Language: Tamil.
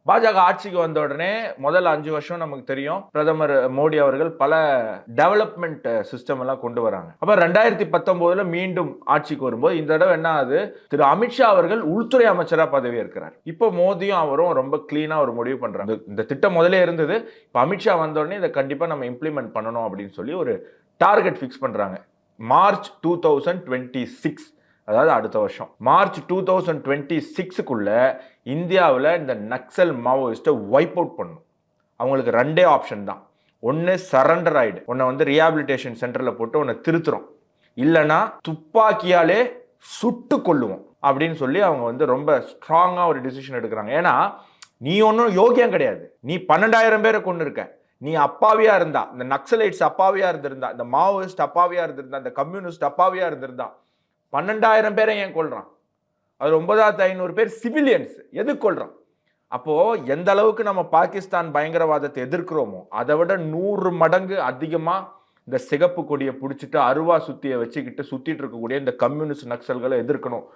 பாஜக ஆட்சிக்கு வந்த உடனே முதல் 5 வருஷம் நமக்கு தெரியும் பிரதமர் மோடி அவர்கள் பல டெவலப்மெண்ட் சிஸ்டம் எல்லாம் கொண்டு வராங்க. அப்ப 2019 மீண்டும் ஆட்சிக்கு வரும்போது இந்த தடவை என்ன ஆகுது, திரு அமித்ஷா அவர்கள் உள்துறை அமைச்சரா பதவி இருக்கிறார். இப்போ மோடியும் அவரும் ரொம்ப கிளீனா ஒரு முடிவு பண்றாங்க. இந்த திட்டம் முதலே இருந்தது, இப்போ அமித்ஷா வந்த உடனே இதை கண்டிப்பா நம்ம இம்ப்ளிமெண்ட் பண்ணணும் அப்படின்னு சொல்லி ஒரு டார்கெட் ஃபிக்ஸ் பண்றாங்க. மார்ச் 2026, அதாவது அடுத்த வருஷம் மார்ச் 2026க்குள்ள இந்தியாவில் இந்த நக்சல் மாவோயிஸ்ட்டை வைப் அவுட் பண்ணும். அவங்களுக்கு 2 ஆப்ஷன் தான். ஒன்று சரண்டர் ஆயிடு, உன்னை ரீஹாபிலிட்டேஷன் சென்டரில் போட்டு உன்னை திருத்துறோம், இல்லைன்னா துப்பாக்கியாலே சுட்டு கொள்ளுவோம் அப்படின்னு சொல்லி அவங்க ரொம்ப ஸ்ட்ராங்காக ஒரு டிசிஷன் எடுக்கிறாங்க. ஏன்னா நீ ஒன்றும் யோகியம் கிடையாது, நீ 12,000 பேரை கொண்டு இருக்க, நீ அப்பாவியா இருந்தா, இந்த நக்சலைட்ஸ் அப்பாவியா இருந்திருந்தா, இந்த மாவோயிஸ்ட் அப்பாவியா இருந்திருந்தா, இந்த கம்யூனிஸ்ட் அப்பாவியா இருந்திருந்தா 12,000 பேரை ஏன் கொள்றான்? அது 9,500 பேர் சிவிலியன்ஸ் எதுக்கு கொள்றான்? அப்போ எந்த அளவுக்கு நம்ம பாகிஸ்தான் பயங்கரவாதத்தை எதிர்க்கிறோமோ அதை விட 100 மடங்கு அதிகமா இந்த சிகப்பு கொடியை பிடிச்சிட்டு அருவா சுத்தியை வச்சுக்கிட்டு சுத்திட்டு இருக்கக்கூடிய இந்த கம்யூனிஸ்ட் நக்சல்களை எதிர்க்கணும்